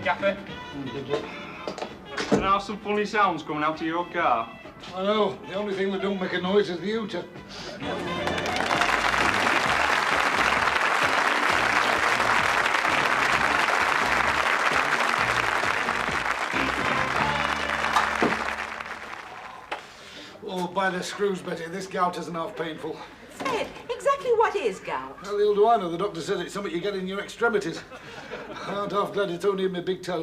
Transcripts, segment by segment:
Gaffer. And now some funny sounds coming out of your car. I know. The only thing that don't make a noise is the hooter. Oh, by the screws, Betty, this gout isn't half painful. Say it. Exactly what is gout? Well, the hell do I know? The doctor says it's something you get in your extremities. I'm half glad it's only in my big toe.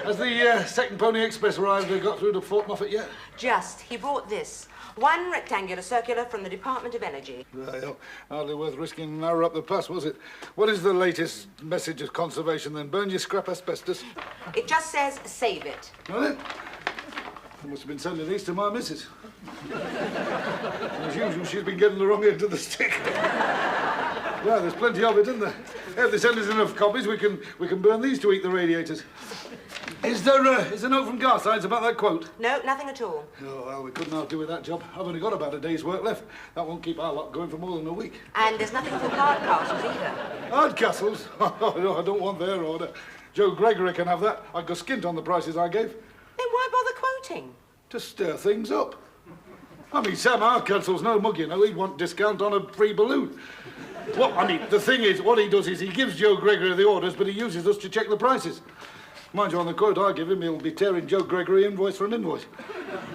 Has the second Pony Express arrived and got through to Fort Moffat yet? Just. He brought this. One rectangular circular from the Department of Energy. Well, hardly worth risking an hour up the pass, was it? What is the latest message of conservation, then? Burn your scrap asbestos? It just says, save it. Well, then, I must have been sending these to my missus. As usual, she's been getting the wrong end of the stick. Well, there's plenty of it, isn't there? If they send us enough copies, we can burn these to eat the radiators. Is there a note from Garsides about that quote? No, nothing at all. Oh, well, we couldn't outdo with that job. I've only got about a day's work left. That won't keep our lot going for more than a week. And there's nothing from Hardcastles either. Hardcastles? Oh, no, I don't want their order. Joe Gregory can have that. I'd go skint on the prices I gave. Then why bother quoting? To stir things up. I mean, Sam Hardcastle's no mug, you know. He'd want discount on a free balloon. Well, I mean, the thing is, what he does is he gives Joe Gregory the orders, but he uses us to check the prices. Mind you, on the quote I give him, he'll be tearing Joe Gregory invoice for an invoice.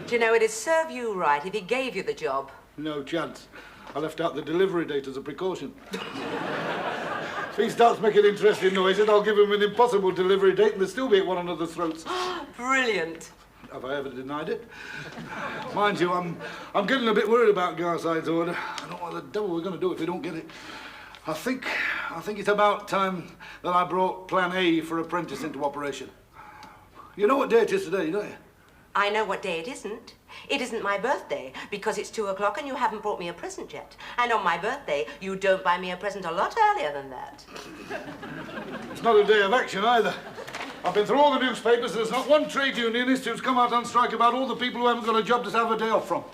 Do you know, it'd serve you right if he gave you the job. No chance. I left out the delivery date as a precaution. If he starts making interesting noises, I'll give him an impossible delivery date and they'll still be at one another's throats. Brilliant. Have I ever denied it? Mind you, I'm getting a bit worried about Garside's order. I don't know what the devil we're going to do if we don't get it. I think it's about time that I brought Plan A for Apprentice into operation. You know what day it is today, don't you? I know what day it isn't. It isn't my birthday, because it's 2 o'clock and you haven't brought me a present yet. And on my birthday, you don't buy me a present a lot earlier than that. It's not a day of action either. I've been through all the newspapers and there's not one trade unionist who's come out on strike about all the people who haven't got a job to have a day off from.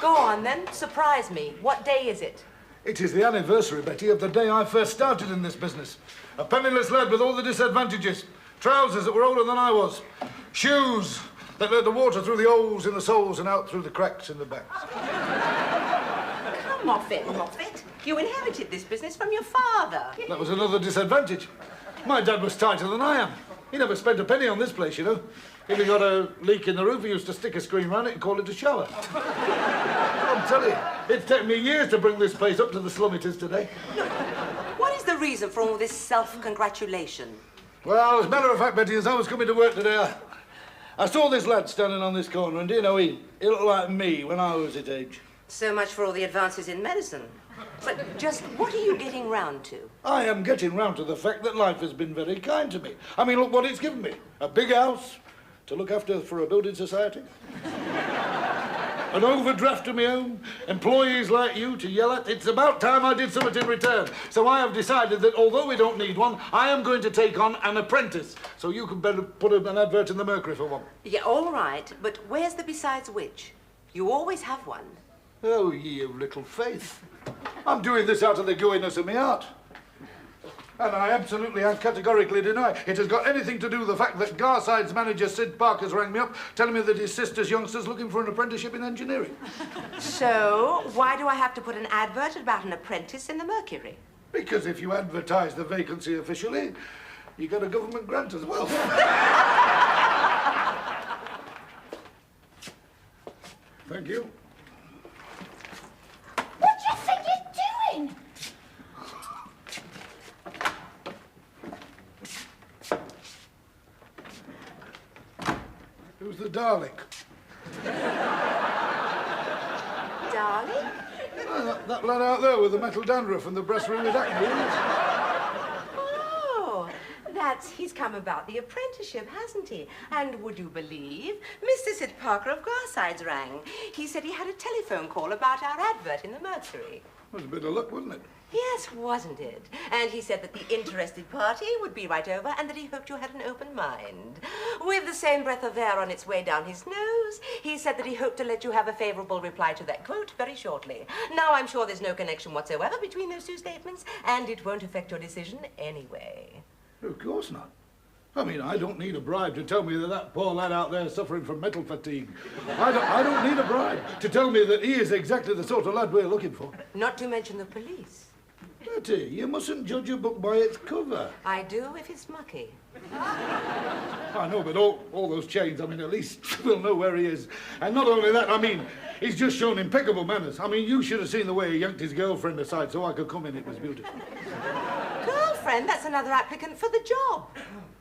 Go on then, surprise me. What day is it? It is the anniversary, Betty, of the day I first started in this business. A penniless lad with all the disadvantages. Trousers that were older than I was. Shoes that let the water through the holes in the soles and out through the cracks in the backs. Come off it, Moffat. You inherited this business from your father. That was another disadvantage. My dad was tighter than I am. He never spent a penny on this place, you know. If he got a leak in the roof, he used to stick a screen round it and call it a shower. I'm telling you, it's taken me years to bring this place up to the slum it is today. Look, what is the reason for all this self-congratulation? Well, as a matter of fact, Betty, as I was coming to work today, I saw this lad standing on this corner, and do you know, he looked like me when I was his age. So much for all the advances in medicine. But just what are you getting round to? I am getting round to the fact that life has been very kind to me. I mean, look what it's given me. A big house to look after for a building society. An overdraft to my own. Employees like you to yell at. It's about time I did something in return. So I have decided that although we don't need one, I am going to take on an apprentice. So you can better put an advert in the Mercury for one. Yeah, all right. But where's the besides which? You always have one. Oh, ye of little faith. I'm doing this out of the goodness of my heart. And I absolutely and categorically deny it has got anything to do with the fact that Garside's manager, Sid Parker's rang me up, telling me that his sister's youngster's looking for an apprenticeship in engineering. So, why do I have to put an advert about an apprentice in the Mercury? Because if you advertise the vacancy officially, you get a government grant as well. Thank you. What do you think you're doing? Who's the darling? Darling? Oh, that lad out there with the metal dandruff and the breast ring with acne. Oh, he's come about the apprenticeship, hasn't he? And would you believe, Mr. Sid Parker of Garsides rang. He said he had a telephone call about our advert in the Mercury. That was a bit of luck, wasn't it? Yes, wasn't it? And he said that the interested party would be right over and that he hoped you had an open mind. With the same breath of air on its way down his nose, he said that he hoped to let you have a favourable reply to that quote very shortly. Now, I'm sure there's no connection whatsoever between those two statements, and it won't affect your decision anyway. Of course not. I mean, I don't need a bribe to tell me that poor lad out there is suffering from mental fatigue. I don't need a bribe to tell me that he is exactly the sort of lad we're looking for. Not to mention the police. Betty, you mustn't judge a book by its cover. I do if it's mucky. I know, but all those chains, I mean, at least we'll know where he is. And not only that, I mean, he's just shown impeccable manners. I mean, you should have seen the way he yanked his girlfriend aside so I could come in. It was beautiful. Girlfriend? That's another applicant for the job.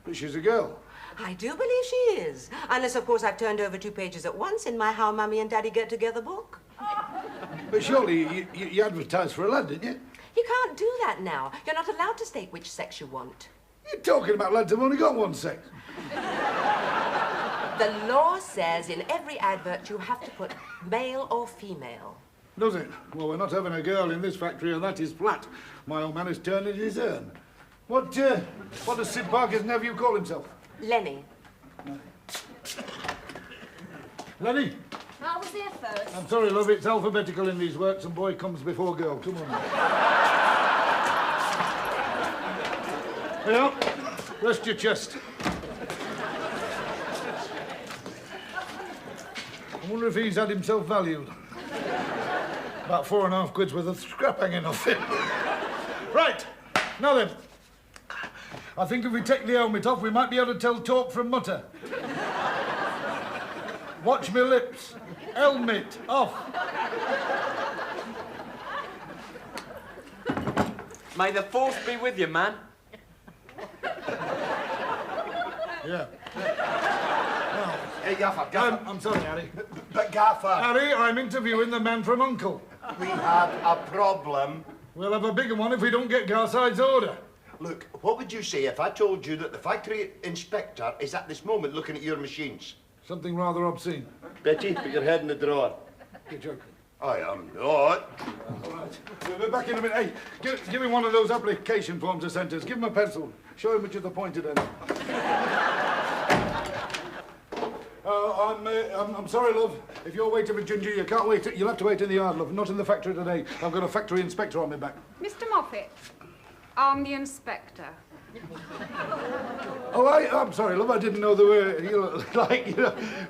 But she's a girl. I do believe she is. Unless, of course, I've turned over 2 pages at once in my How Mummy and Daddy Get Together book. But surely you advertised for a lad, didn't you? You can't do that now. You're not allowed to state which sex you want. You're talking about lads who've only got one sex. The law says in every advert you have to put male or female. Does it? Well, we're not having a girl in this factory, and that is flat. My old man is turning his urn. What does Sid Parker's nephew call himself? Lenny. Lenny? I was there first. I'm sorry, love, it's alphabetical in these works, and boy comes before girl. Come on. Yeah, rest your chest. I wonder if he's had himself valued. About 4.5 quid's worth of scrap hanging off him. Right, now then. I think if we take the helmet off, we might be able to tell talk from mutter. Watch me lips. Helmet off. May the force be with you, man. Yeah. Hey, Gaffer, Gaffer. I'm sorry, Harry. But Gaffer, Harry, I'm interviewing the man from Uncle. we have a problem. We'll have a bigger one if we don't get Garside's order. Look, what would you say if I told you that the factory inspector is at this moment looking at your machines? Something rather obscene. Betty, put your head in the drawer. You're joking. I am not. All right. We'll be back in a minute. Hey, give me one of those application forms I sent us. Give him a pencil. Show him which is the pointed end. I'm sorry, love. If you're waiting for Ginger, you can't wait. You'll have to wait in the yard, love. Not in the factory today. I've got a factory inspector on my back. Mr. Moffat, I'm the inspector. Oh, I'm sorry, love. I didn't know there were,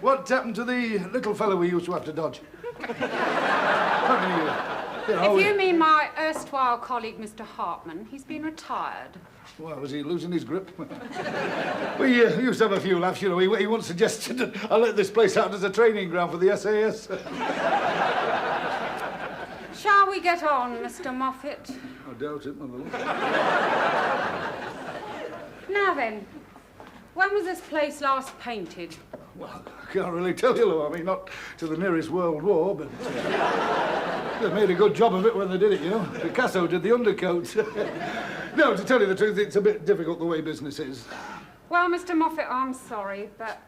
what happened to the little fellow we used to have to dodge? If you mean my erstwhile colleague, Mr. Hartman, he's been retired. Well, was he losing his grip? We used to have a few laughs, you know. He once suggested that I let this place out as a training ground for the SAS. Shall we get on, Mr. Moffat? I doubt it, mother. Now then, when was this place last painted? Well, I can't really tell you, love. I mean, not to the nearest World War, but they made a good job of it when they did it, you know. Picasso did the undercoat. No, to tell you the truth, it's a bit difficult the way business is. Well, Mr. Moffat, I'm sorry, but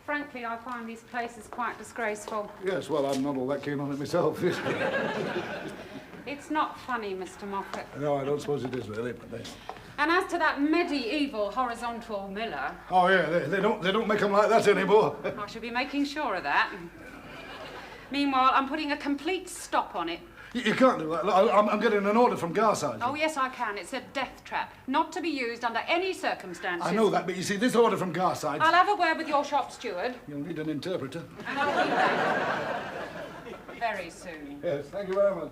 frankly, I find these places quite disgraceful. Yes, well, I'm not all that keen on it myself. It's not funny, Mr. Moffat. No, I don't suppose it is, really, but they... And as to that medieval horizontal miller... Oh, yeah, they don't make them like that anymore. I should be making sure of that. Meanwhile, I'm putting a complete stop on it. You can't do that. Look, I'm getting an order from Garside. Oh, yes, I can. It's a death trap. Not to be used under any circumstances. I know that, but you see, this order from Garside... I'll have a word with your shop steward. You'll need an interpreter. And I'll be back very soon. Yes, thank you very much.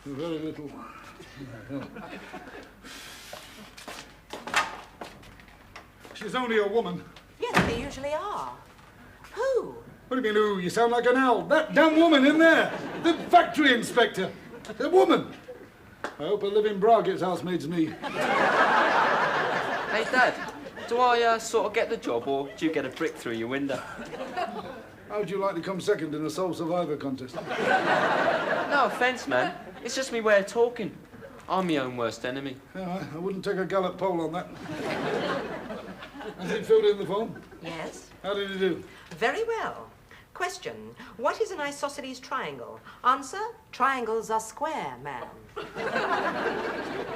Very little. She's only a woman. Yes, they usually are. Who? What do you mean, who? You sound like an owl. That damn woman in there. The factory inspector. A woman. I hope a living bra gets housemaid's knee. Hey, Dad, do I sort of get the job, or do you get a brick through your window? How'd you like to come second in a sole survivor contest? No offence, man. It's just me way of talking. I'm my own worst enemy. Yeah, I wouldn't take a Gallup poll on that. Has he filled in the form? Yes. How did he do? Very well. Question, what is an isosceles triangle? Answer, triangles are square, ma'am.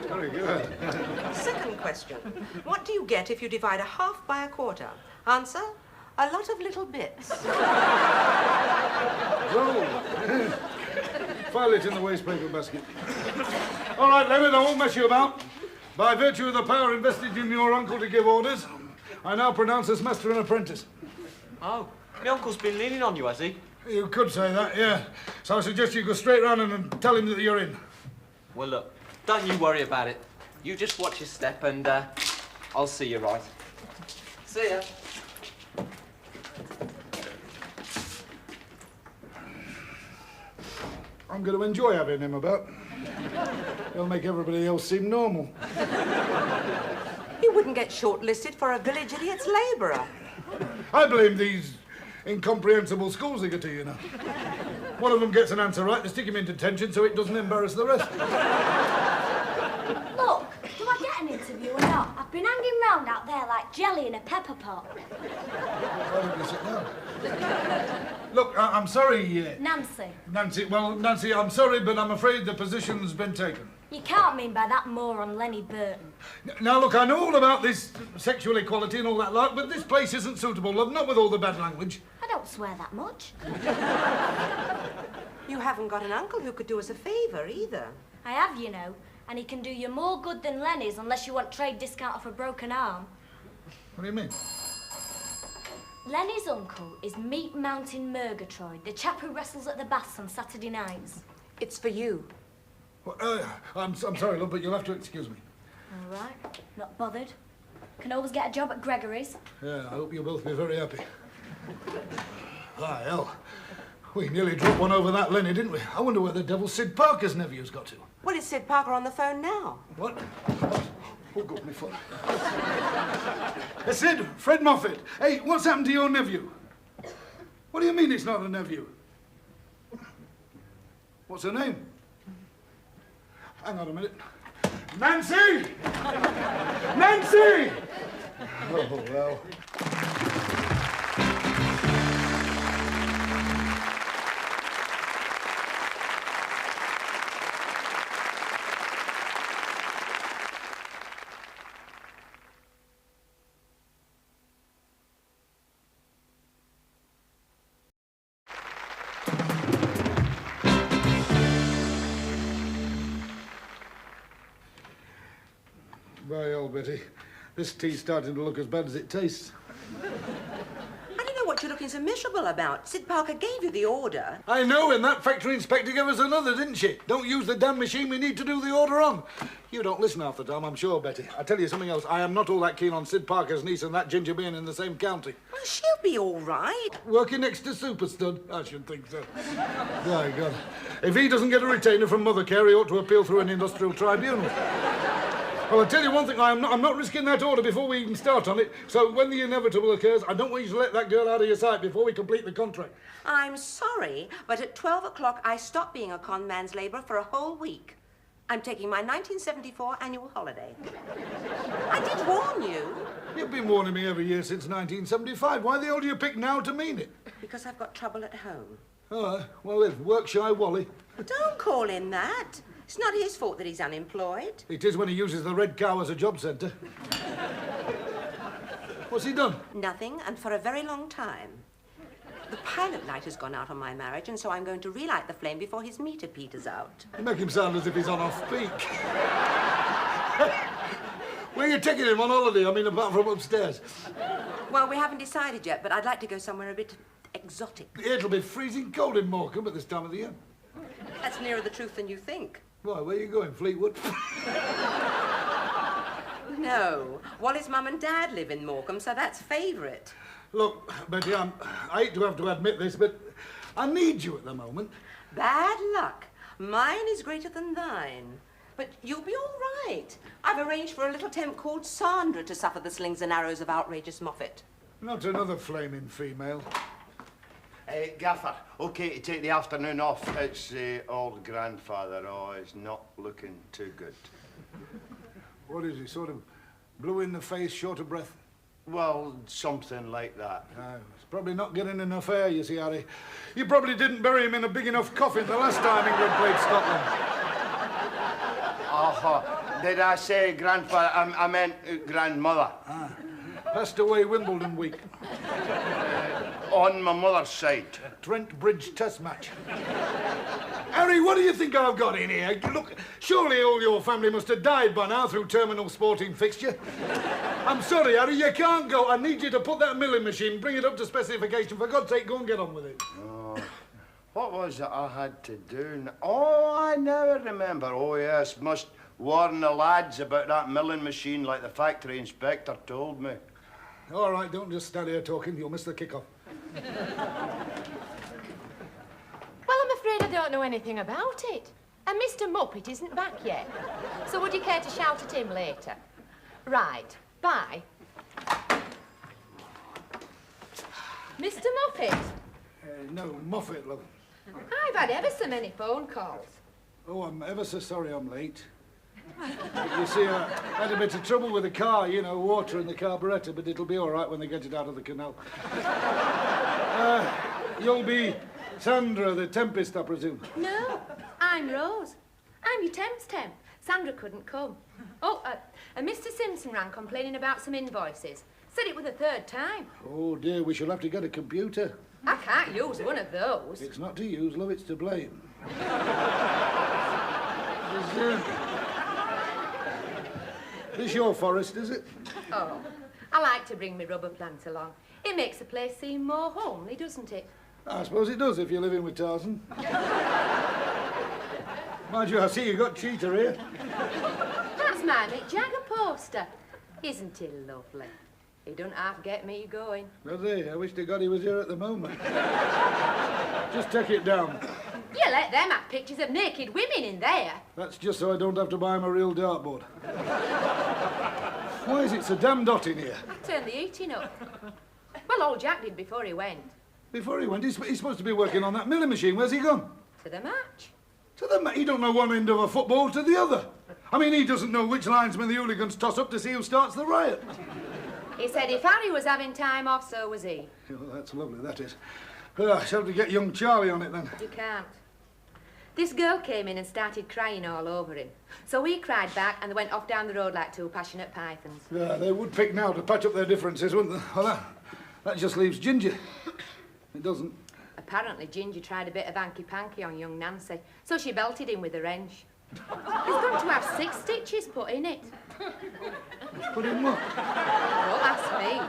Very good. Second question, what do you get if you divide a half by a quarter? Answer, a lot of little bits. Roll. File it in the waste paper basket. All right, Leonard, I won't mess you about. By virtue of the power invested in your uncle to give orders, I now pronounce us master and apprentice. Oh, my uncle's been leaning on you, has he? You could say that, yeah. So I suggest you go straight round and tell him that you're in. Well, look, don't you worry about it. You just watch your step and I'll see you right. See ya. I'm going to enjoy having him about. He'll make everybody else seem normal. You wouldn't get shortlisted for a village idiot's labourer. I blame these incomprehensible schools they go to, you know. One of them gets an answer right, they stick him in detention so it doesn't embarrass the rest. Look, do I get an interview or not? I've been hanging round out there like jelly in a pepper pot. Why don't you sit down? Look, I'm sorry... Nancy. Nancy, I'm sorry, but I'm afraid the position's been taken. You can't mean by that moron Lenny Burton. Now, look, I know all about this sexual equality and all that lot, but this place isn't suitable, love, not with all the bad language. I don't swear that much. You haven't got an uncle who could do us a favour either. I have, you know, and he can do you more good than Lenny's unless you want trade discount off a broken arm. What do you mean? Lenny's uncle is Meat Mountain Murgatroyd, the chap who wrestles at the baths on Saturday nights. It's for you. Well, I'm sorry, love, but you'll have to excuse me. All right, not bothered. Can always get a job at Gregory's. Yeah, I hope you'll both be very happy. Ah, hell. We nearly dropped one over that Lenny, didn't we? I wonder where the devil Sid Parker's nephew's got to. Well, is Sid Parker on the phone now? What? Oh, God, my foot. Sid, Fred Moffat. Hey, what's happened to your nephew? What do you mean it's not a nephew? What's her name? Hang on a minute. Nancy! Nancy! Oh, well. By old Betty, this tea's starting to look as bad as it tastes. I don't know what you're looking so miserable about. Sid Parker gave you the order. I know, and that factory inspector gave us another, didn't she? Don't use the damn machine we need to do the order on. You don't listen half the time, I'm sure, Betty. I tell you something else. I am not all that keen on Sid Parker's niece and that ginger being in the same county. Well, she'll be all right. Working next to Super Stud? I should think so. My God. If he doesn't get a retainer from Mother Care, he ought to appeal through an industrial tribunal. Well, I'll tell you one thing, I'm not risking that order before we even start on it, so when the inevitable occurs, I don't want you to let that girl out of your sight before we complete the contract. I'm sorry, but at 12 o'clock I stop being a con man's labourer for a whole week. I'm taking my 1974 annual holiday. I did warn you. You've been warning me every year since 1975. Why the hell do you pick now to mean it? Because I've got trouble at home. All right, well then, work shy Whalley. Don't call him that. It's not his fault that he's unemployed. It is when he uses the Red Cow as a job centre. What's he done? Nothing, and for a very long time. The pilot light has gone out on my marriage, and so I'm going to relight the flame before his meter peters out. You make him sound as if he's on off-peak. Where are you taking him on holiday? I mean, apart from upstairs. Well, we haven't decided yet, but I'd like to go somewhere a bit exotic. It'll be freezing cold in Morecambe at this time of the year. That's nearer the truth than you think. Why, where are you going, Fleetwood? No. Whalley's mum and dad live in Morecambe, so that's favourite. Look, Betty, I hate to have to admit this, but I need you at the moment. Bad luck. Mine is greater than thine. But you'll be all right. I've arranged for a little temp called Sandra to suffer the slings and arrows of outrageous Moffat. Not another flaming female. Gaffer, OK to take the afternoon off. It's old grandfather. Oh, it's not looking too good. What is he, sort of blue in the face, short of breath? Well, something like that. He's probably not getting enough air, you see, Harry. You probably didn't bury him in a big enough coffin the last time England played Scotland. Did I say grandfather? I meant grandmother. Passed away Wimbledon week. on my mother's side. Trent Bridge Test match. Harry, what do you think I've got in here? Look, surely all your family must have died by now through terminal sporting fixture. I'm sorry, Harry, you can't go. I need you to put that milling machine, bring it up to specification. For God's sake, go and get on with it. Oh, what was it I had to do? Oh, I now remember. Oh, yes, must warn the lads about that milling machine like the factory inspector told me. All right, don't just stand here talking. You'll miss the kick-off. Well, I'm afraid I don't know anything about it. And Mr. Muppet isn't back yet. So would you care to shout at him later? Right, bye. Mr. Muppet? No, Moffat, love. I've had ever so many phone calls. Oh, I'm ever so sorry I'm late. You see, I had a bit of trouble with the car, you know, water in the carburettor, but it'll be all right when they get it out of the canal. You'll be Sandra, the Tempest, I presume. No, I'm Rose. I'm your Temp's temp. Sandra couldn't come. Oh, and Mr. Simpson rang complaining about some invoices. Said it was the third time. Oh, dear, we shall have to get a computer. I can't use one of those. It's not to use, love, it's to blame. This your forest, is it? Oh, I like to bring my rubber plant along. It makes the place seem more homely, doesn't it? I suppose it does if you're living with Tarzan. Mind you, I see you got Cheetah here. That's my Mick Jagger poster. Isn't he lovely? He don't half get me going. Does he? I wish to God he was here at the moment. Just take it down. You let them have pictures of naked women in there. That's just so I don't have to buy him a real dartboard. Why is it so damn hot in here? I turned the heating up. Well, old Jack did before he went. Before he went, he's supposed to be working on that milling machine. Where's he gone? To the match. To the he don't know one end of a football to the other. I mean, he doesn't know which linesman the hooligans toss up to see who starts the riot. He said if Harry was having time off, so was he. Oh, that's lovely, that is. I shall have to get young Charlie on it, then. You can't. This girl came in and started crying all over him. So he cried back and they went off down the road like two passionate pythons. Yeah, they would pick now to patch up their differences, wouldn't they? Well, that just leaves Ginger. It doesn't. Apparently, Ginger tried a bit of hanky-panky on young Nancy, so she belted him with a wrench. He's going to have 6 stitches put in it. Put in what? Don't ask me.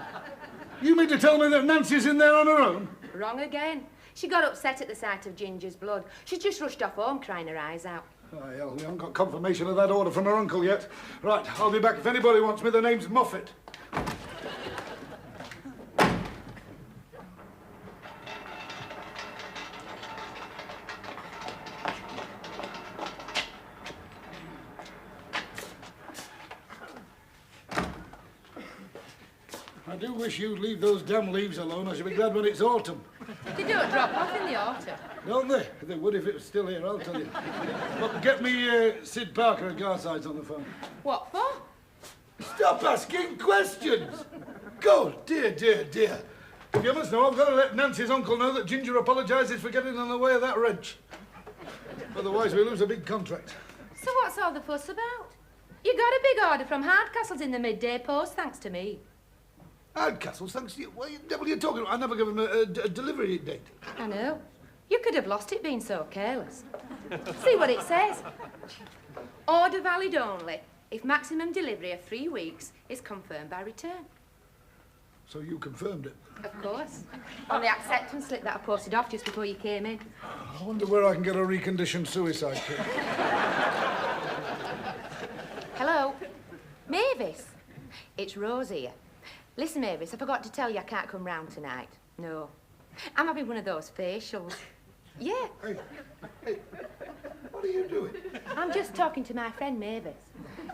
You mean to tell me that Nancy's in there on her own? Wrong again. She got upset at the sight of Ginger's blood. She just rushed off home crying her eyes out. Oh, hell, we haven't got confirmation of that order from her uncle yet. Right, I'll be back if anybody wants me. The name's Moffat. I do wish you'd leave those damn leaves alone. I should be glad when it's autumn. They don't drop off in the autumn. Don't they? They would if it was still here, I'll tell you. Look, get me Sid Parker and Garsides on the phone. What for? Stop asking questions! God, dear, dear, dear. If you must know, I've got to let Nancy's uncle know that Ginger apologises for getting in the way of that wrench. Otherwise, we lose a big contract. So what's all the fuss about? You got a big order from Hardcastle's in the midday post, thanks to me. Hardcastle's, thanks to you. What the devil are you talking about? I never gave him a delivery date. I know. You could have lost it being so careless. See what it says. Order valid only if maximum delivery of 3 weeks is confirmed by return. So you confirmed it? Of course. On the acceptance slip that I posted off just before you came in. I wonder where I can get a reconditioned suicide kit. Hello? Mavis? It's Rose here. Listen, Mavis, I forgot to tell you I can't come round tonight. No. I'm having one of those facials. Yeah. Hey, what are you doing? I'm just talking to my friend Mavis.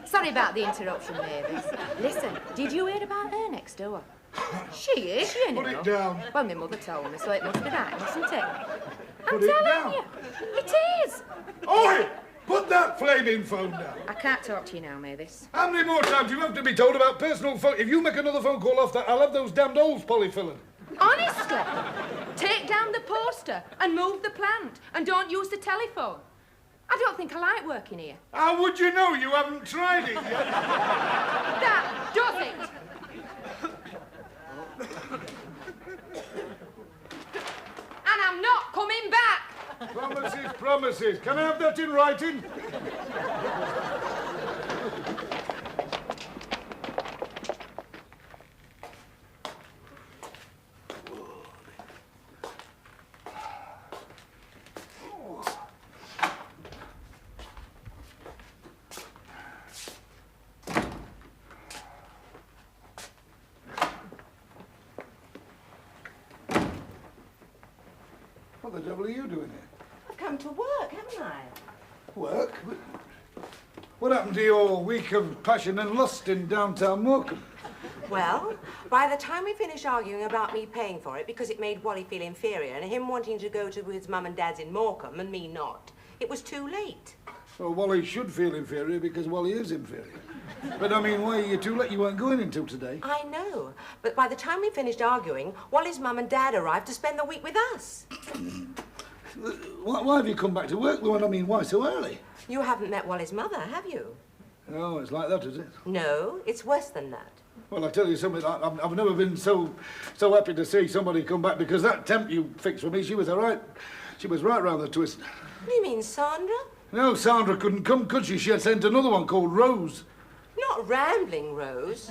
Sorry about the interruption, Mavis. Listen, did you hear about her next door? She is, you know. Put it down. Well, my mother told me, so it must be right, mustn't it? Put it down. You. It is. Oi! Put that flaming phone down. I can't talk to you now, Mavis. How many more times do you have to be told about personal phone? If you make another phone call off that, I'll have those damned holes polyfilled. Honestly, take down the poster and move the plant and don't use the telephone. I don't think I like working here. How would you know? You haven't tried it yet. That does it. promises. Can I have that in writing? What the devil are you doing here? I've come to work, haven't I? Work? What happened to your week of passion and lust in downtown Morecambe? Well, by the time we finished arguing about me paying for it because it made Whalley feel inferior and him wanting to go to his mum and dad's in Morecambe and me not, it was too late. Well, Whalley should feel inferior because Whalley is inferior. But I mean, why are you too late? You weren't going until today. I know, but by the time we finished arguing, Wally's mum and dad arrived to spend the week with us. Why have you come back to work, Lou? I mean, why so early? You haven't met Wally's mother, have you? Oh, it's like that, is it? No, it's worse than that. Well, I tell you something, I've never been so happy to see somebody come back because that temp you fixed for me, she was right round the twist. What do you mean, Sandra? No, Sandra couldn't come, could she? She had sent another one called Rose. Not Rambling Rose.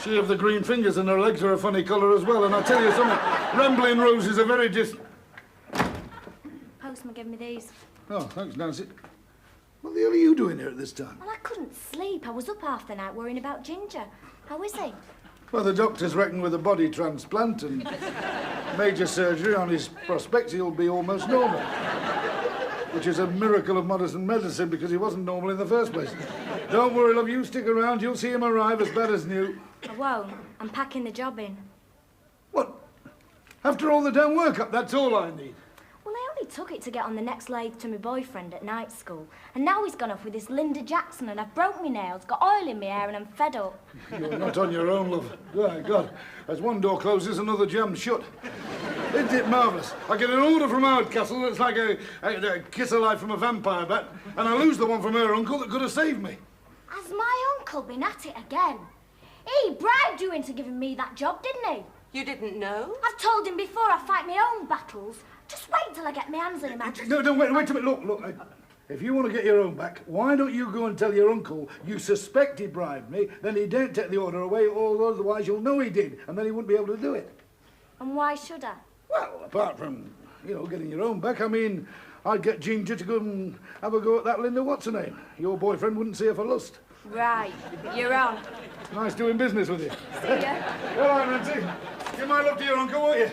She have the green fingers and her legs are a funny colour as well, and I tell you something, Rambling Rose is a very Postman gave me these. Oh, thanks, Nancy. What the hell are you doing here at this time? Well, I couldn't sleep. I was up half the night worrying about Ginger. How is he? Well, the doctors reckon with a body transplant and major surgery on his prospects, he'll be almost normal. Which is a miracle of modern medicine because he wasn't normal in the first place. Don't worry, love, you stick around. You'll see him arrive as bad as new. I won't. I'm packing the job in. What? After all the damn work-up, that's all I need. Well, I only took it to get on the next lathe to my boyfriend at night school. And now he's gone off with this Linda Jackson and I've broke my nails, got oil in my hair and I'm fed up. You're not on your own, love. My God. As one door closes, another jam's shut. Isn't it marvellous? I get an order from Hardcastle that's like a kiss alive from a vampire bat, and I lose the one from her uncle that could have saved me. Has my uncle been at it again? He bribed you into giving me that job, didn't he? You didn't know? I've told him before I fight my own battles. Just wait till I get my hands on him. No, wait a minute. Look. If you want to get your own back, why don't you go and tell your uncle you suspect he bribed me, then he daren't take the order away, or otherwise you'll know he did, and then he wouldn't be able to do it. And why should I? Well, apart from, getting your own back, I mean, I'd get Ginger to go and have a go at that Linda what's-her-name. Your boyfriend wouldn't see her for lust. Right, you're on. Nice doing business with you. See ya. All right, Nancy. Give my love to your uncle, won't you?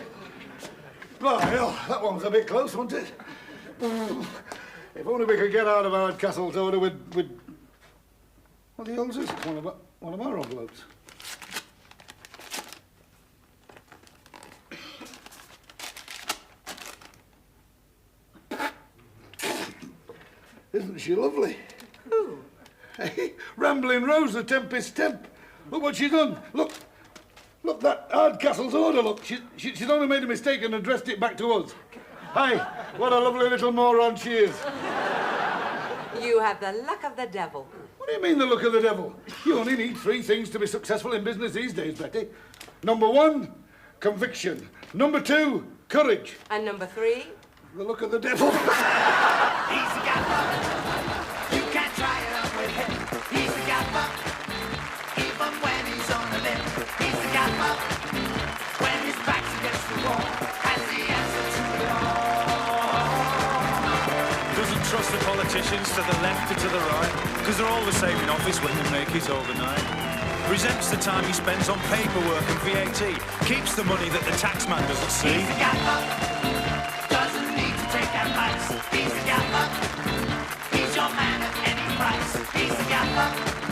Bloody hell, that one was a bit close, wasn't it? If only we could get out of Hardcastle's order with... What the hell's this? One of our envelopes. Isn't she lovely? Who? Hey, Rambling Rose, the Tempest Temp. Look what she's done. Look, that Hardcastle's order, look. She's only made a mistake and addressed it back to us. Hey, what a lovely little moron she is. You have the luck of the devil. What do you mean, the luck of the devil? You only need 3 things to be successful in business these days, Betty. Number 1, conviction. Number 2, courage. And number 3? The luck of the devil. He's a gaffer. You can't try it up with him. He's a gaffer. Even when he's on a limb. He's a gaffer. When his back's against the wall, has the answer to it all. Doesn't trust the politicians to the left or to the right, because they're all the same in office when they make it overnight. Resents the time he spends on paperwork and VAT. Keeps the money that the taxman doesn't see. He's a gaffer. He's a gaffer. He's your man at any price. He's a gaffer.